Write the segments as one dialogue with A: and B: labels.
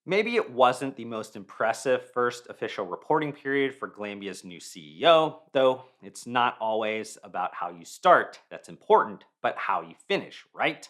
A: Maybe it wasn't the most impressive first official reporting period for Glanbia's new CEO, though it's not always about how you start that's important, but how you finish, right?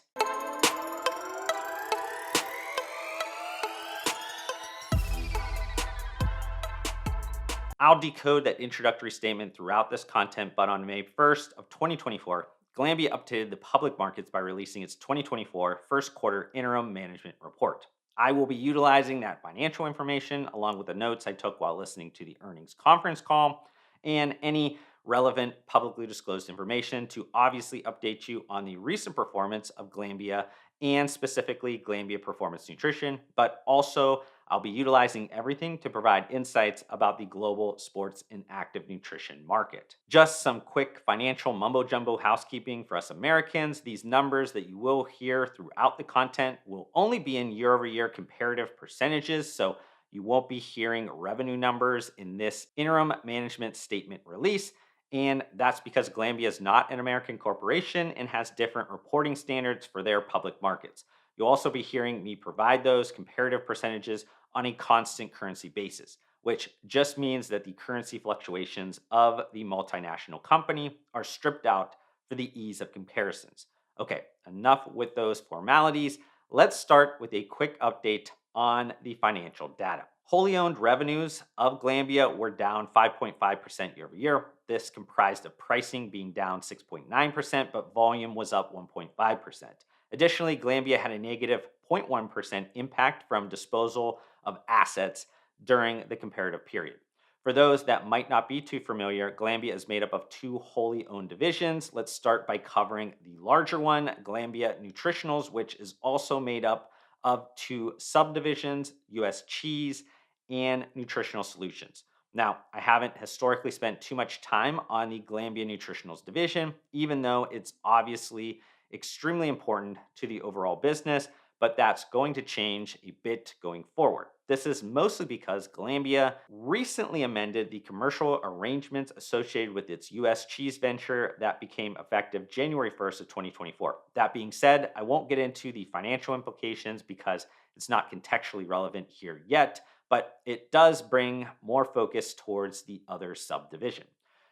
A: I'll decode that introductory statement throughout this content, but on May 1st of 2024, Glanbia updated the public markets by releasing its 2024 first quarter interim management report. I will be utilizing that financial information along with the notes I took while listening to the earnings conference call and any relevant publicly disclosed information to obviously update you on the recent performance of Glanbia and specifically Glanbia Performance Nutrition, but also I'll be utilizing everything to provide insights about the global sports and active nutrition market. Just some quick financial mumbo jumbo housekeeping for us Americans. These numbers that you will hear throughout the content will only be in year over year comparative percentages. So you won't be hearing revenue numbers in this interim management statement release. And that's because Glanbia is not an American corporation and has different reporting standards for their public markets. You'll also be hearing me provide those comparative percentages on a constant currency basis, which just means that the currency fluctuations of the multinational company are stripped out for the ease of comparisons. Okay, enough with those formalities. Let's start with a quick update on the financial data. Wholly owned revenues of Glanbia were down 5.5% year over year. This comprised of pricing being down 6.9%, but volume was up 1.5%. Additionally, Glanbia had a negative 0.1% impact from disposal of assets during the comparative period. For those that might not be too familiar, Glanbia is made up of two wholly owned divisions. Let's start by covering the larger one, Glanbia Nutritionals, which is also made up of two subdivisions, US Cheese and Nutritional Solutions. Now, I haven't historically spent too much time on the Glanbia Nutritionals division, even though it's obviously extremely important to the overall business, but that's going to change a bit going forward. This is mostly because Glanbia recently amended the commercial arrangements associated with its US cheese venture that became effective January 1st of 2024. That being said, I won't get into the financial implications because it's not contextually relevant here yet, but it does bring more focus towards the other subdivision.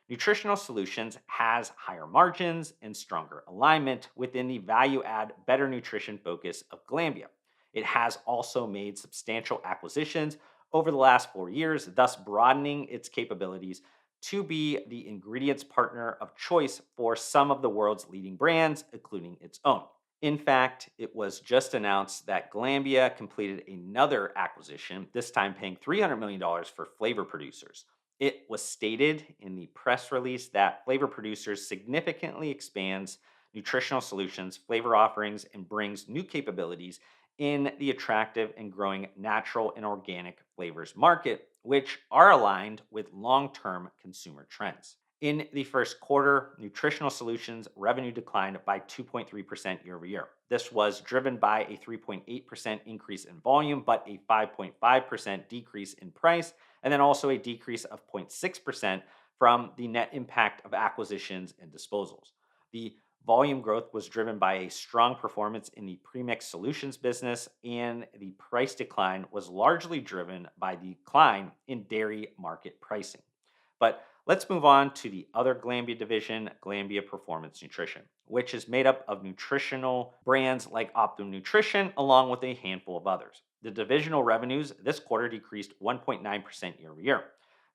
A: Nutritional Solutions has higher margins and stronger alignment within the value add, better nutrition focus of Glanbia. It has also made substantial acquisitions over the last 4 years, thus broadening its capabilities to be the ingredients partner of choice for some of the world's leading brands, including its own. In fact, it was just announced that Glanbia completed another acquisition, this time paying $300 million for flavor producers. It was stated in the press release that Flavor Producers significantly expands nutritional solutions, flavor offerings, and brings new capabilities in the attractive and growing natural and organic flavors market, which are aligned with long term consumer trends. In the first quarter, Nutritional Solutions revenue declined by 2.3% year over year. This was driven by a 3.8% increase in volume, but a 5.5% decrease in price, and then also a decrease of 0.6% from the net impact of acquisitions and disposals. The volume growth was driven by a strong performance in the premix solutions business, and the price decline was largely driven by the decline in dairy market pricing. But let's move on to the other Glanbia division, Glanbia Performance Nutrition, which is made up of nutritional brands like Optimum Nutrition, along with a handful of others. The divisional revenues this quarter decreased 1.9% year over year.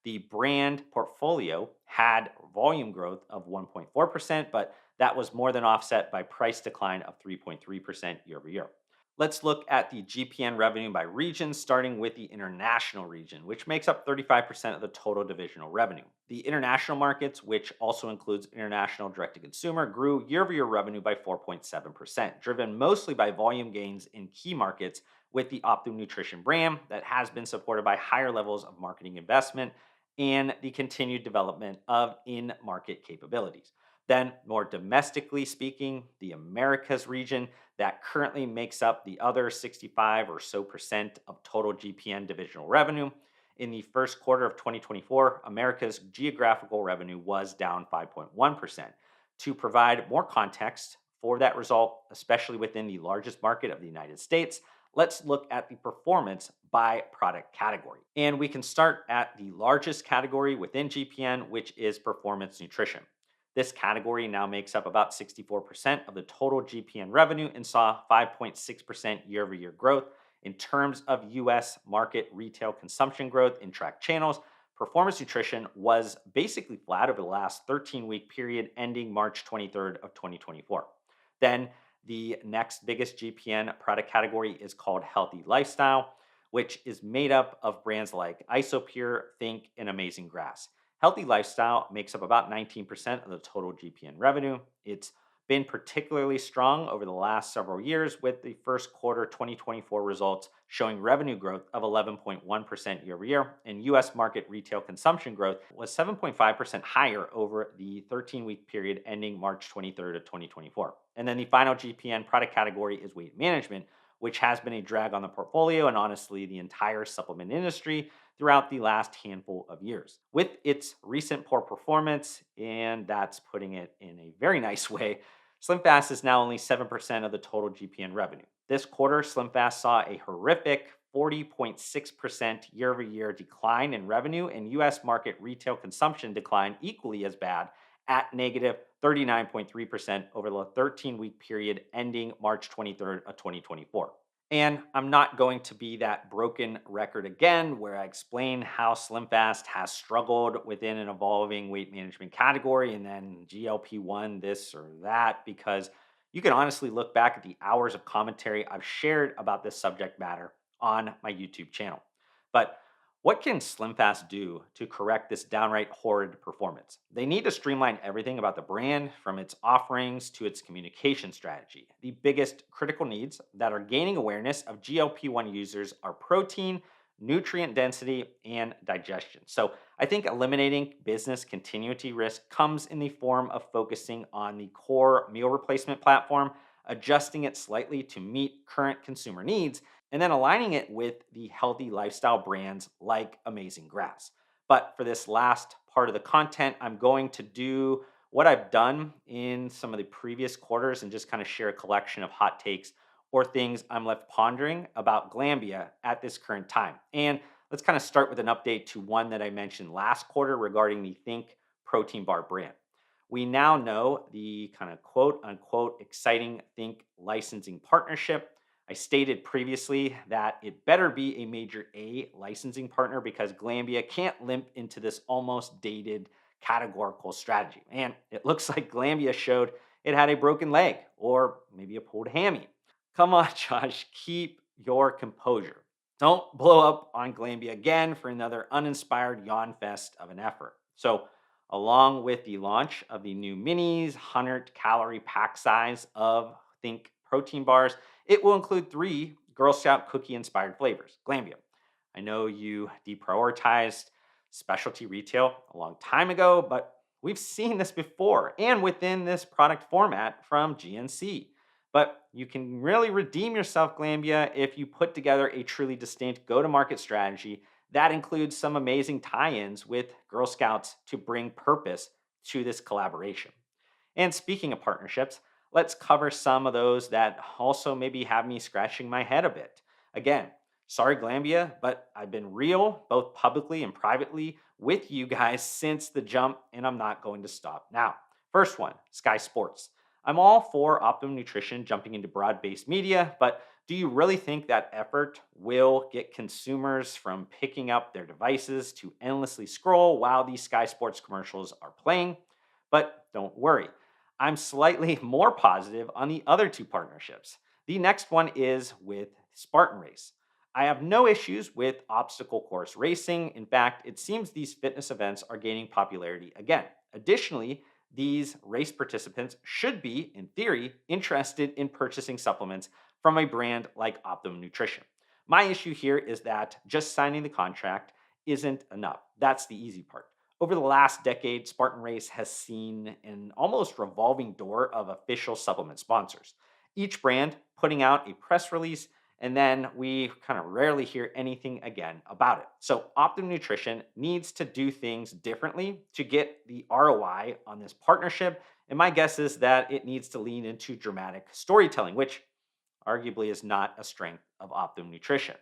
A: The brand portfolio had volume growth of 1.4%, but that was more than offset by price decline of 3.3% year over year. Let's look at the GPN revenue by region, starting with the international region, which makes up 35% of the total divisional revenue. The international markets, which also includes international direct-to-consumer, grew year-over-year revenue by 4.7%, driven mostly by volume gains in key markets with the Optimum Nutrition brand that has been supported by higher levels of marketing investment and the continued development of in-market capabilities. Then, more domestically speaking, the Americas region that currently makes up the other 65 or so percent of total GPN divisional revenue. In the first quarter of 2024, America's geographical revenue was down 5.1%. To provide more context for that result, especially within the largest market of the United States, let's look at the performance by product category. And we can start at the largest category within GPN, which is performance nutrition. This category now makes up about 64% of the total GPN revenue and saw 5.6% year over year growth. In terms of US market retail consumption growth in tracked channels, performance nutrition was basically flat over the last 13-week period ending March 23rd of 2024. Then the next biggest GPN product category is called healthy lifestyle, which is made up of brands like Isopure, Think, and Amazing Grass. Healthy lifestyle makes up about 19% of the total GPN revenue. It's been particularly strong over the last several years, with the first quarter 2024 results showing revenue growth of 11.1% year over year, and US market retail consumption growth was 7.5% higher over the 13-week period ending March 23rd of 2024. And then the final GPN product category is weight management, which has been a drag on the portfolio and honestly the entire supplement industry throughout the last handful of years. With its recent poor performance, and that's putting it in a very nice way, SlimFast is now only 7% of the total GPN revenue. This quarter, SlimFast saw a horrific 40.6% year over year decline in revenue, and US market retail consumption declined equally as bad at negative 39.3% over the 13-week period ending March 23rd of 2024. And I'm not going to be that broken record again where I explain how SlimFast has struggled within an evolving weight management category and then GLP-1 this or that, because you can honestly look back at the hours of commentary I've shared about this subject matter on my YouTube channel. But what can SlimFast do to correct this downright horrid performance? They need to streamline everything about the brand, from its offerings to its communication strategy. The biggest critical needs that are gaining awareness of GLP-1 users are protein, nutrient density, and digestion. So I think eliminating business continuity risk comes in the form of focusing on the core meal replacement platform, adjusting it slightly to meet current consumer needs, and then aligning it with the healthy lifestyle brands like Amazing Grass. But for this last part of the content, I'm going to do what I've done in some of the previous quarters and just kind of share a collection of hot takes or things I'm left pondering about Glanbia at this current time. And let's kind of start with an update to one that I mentioned last quarter regarding the Think protein bar brand. We now know the kind of quote unquote exciting Think licensing partnership. I stated previously that it better be a major A licensing partner because Glanbia can't limp into this almost dated categorical strategy. And it looks like Glanbia showed it had a broken leg or maybe a pulled hammy. Come on, Josh, keep your composure. Don't blow up on Glanbia again for another uninspired yawn fest of an effort. So, along with the launch of the new minis, 100-calorie pack size of Think protein bars, it will include 3 Girl Scout cookie inspired flavors. Glanbia, I know you deprioritized specialty retail a long time ago, but we've seen this before and within this product format from GNC. But you can really redeem yourself, Glanbia, if you put together a truly distinct go to market strategy that includes some amazing tie ins with Girl Scouts to bring purpose to this collaboration. And speaking of partnerships, let's cover some of those that also maybe have me scratching my head a bit. Again, sorry, Glanbia, but I've been real, both publicly and privately, with you guys since the jump, and I'm not going to stop now. First one, Sky Sports. I'm all for Optimum Nutrition jumping into broad based media, but do you really think that effort will get consumers from picking up their devices to endlessly scroll while these Sky Sports commercials are playing? But don't worry. I'm slightly more positive on the other 2 partnerships. The next one is with Spartan Race. I have no issues with obstacle course racing. In fact, it seems these fitness events are gaining popularity again. Additionally, these race participants should be, in theory, interested in purchasing supplements from a brand like Optimum Nutrition. My issue here is that just signing the contract isn't enough. That's the easy part. Over the last decade, Spartan Race has seen an almost revolving door of official supplement sponsors, each brand putting out a press release, and then we kind of rarely hear anything again about it. So Optimum Nutrition needs to do things differently to get the ROI on this partnership. And my guess is that it needs to lean into dramatic storytelling, which arguably is not a strength of Optimum Nutrition.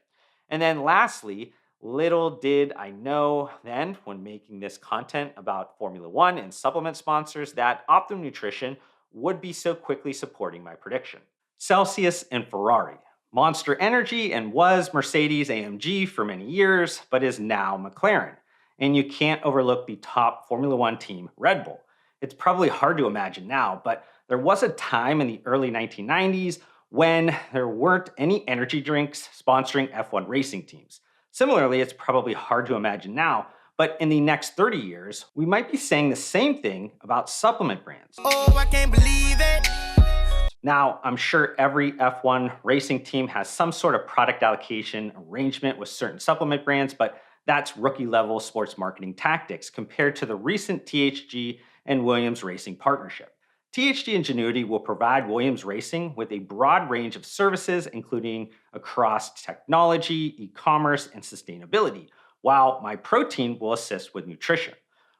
A: And then lastly, little did I know then when making this content about Formula One and supplement sponsors that Optimum Nutrition would be so quickly supporting my prediction. Celsius and Ferrari, Monster Energy and was Mercedes AMG for many years, but is now McLaren. And you can't overlook the top Formula One team, Red Bull. It's probably hard to imagine now, but there was a time in the early 1990s when there weren't any energy drinks sponsoring F1 racing teams. Similarly, it's probably hard to imagine now, but in the next 30 years, we might be saying the same thing about supplement brands.
B: Oh, I can't believe it.
A: Now, I'm sure every F1 racing team has some sort of product allocation arrangement with certain supplement brands, but that's rookie level sports marketing tactics compared to the recent THG and Williams Racing partnership. THG Ingenuity will provide Williams Racing with a broad range of services, including across technology, e-commerce, and sustainability, while My Protein will assist with nutrition.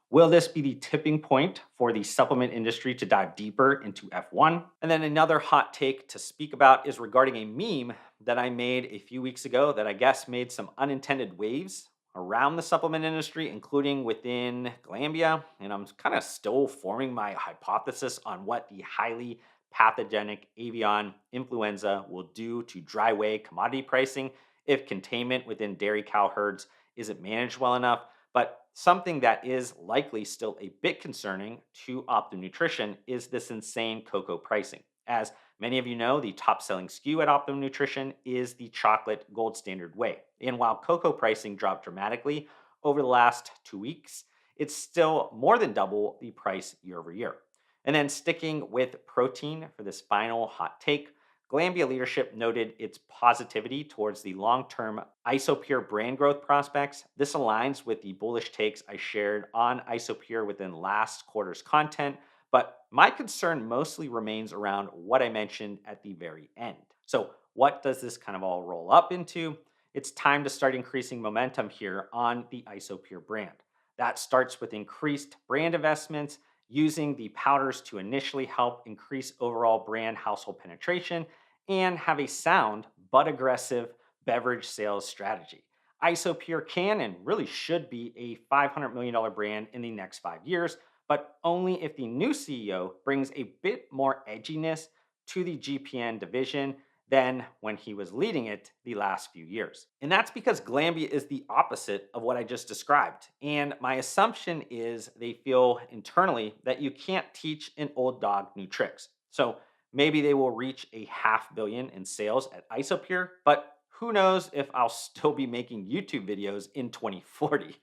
A: Will this be the tipping point for the supplement industry to dive deeper into F1? And then another hot take to speak about is regarding a meme that I made a few weeks ago that I guess made some unintended waves around the supplement industry, including within Glanbia. And I'm kind of still forming my hypothesis on what the highly pathogenic avian influenza will do to dry whey commodity pricing if containment within dairy cow herds isn't managed well enough. But something that is likely still a bit concerning to Optimum Nutrition is this insane cocoa pricing. As many of you know, the top selling SKU at Optimum Nutrition is the chocolate gold standard whey. And while cocoa pricing dropped dramatically over the last 2 weeks, it's still more than double the price year over year. And then sticking with protein for this final hot take, Glanbia leadership noted its positivity towards the long-term Isopure brand growth prospects. This aligns with the bullish takes I shared on Isopure within last quarter's content, but my concern mostly remains around what I mentioned at the very end. So what does this kind of all roll up into? It's time to start increasing momentum here on the Isopure brand. That starts with increased brand investments, using the powders to initially help increase overall brand household penetration and have a sound but aggressive beverage sales strategy. Isopure can and really should be a $500 million brand in the next 5 years, but only if the new CEO brings a bit more edginess to the GPN division than when he was leading it the last few years. And that's because Glanbia is the opposite of what I just described. And my assumption is they feel internally that you can't teach an old dog new tricks. So maybe they will reach a $500 million in sales at Isopure, but who knows if I'll still be making YouTube videos in 2040.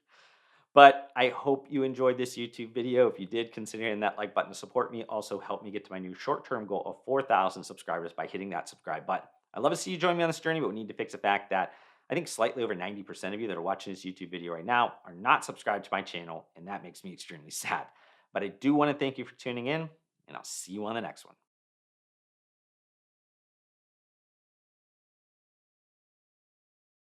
A: But I hope you enjoyed this YouTube video. If you did, consider hitting that like button to support me. Also help me get to my new short-term goal of 4,000 subscribers by hitting that subscribe button. I'd love to see you join me on this journey, but we need to fix the fact that I think slightly over 90% of you that are watching this YouTube video right now are not subscribed to my channel, and that makes me extremely sad. But I do want to thank you for tuning in, and I'll see you on the next one.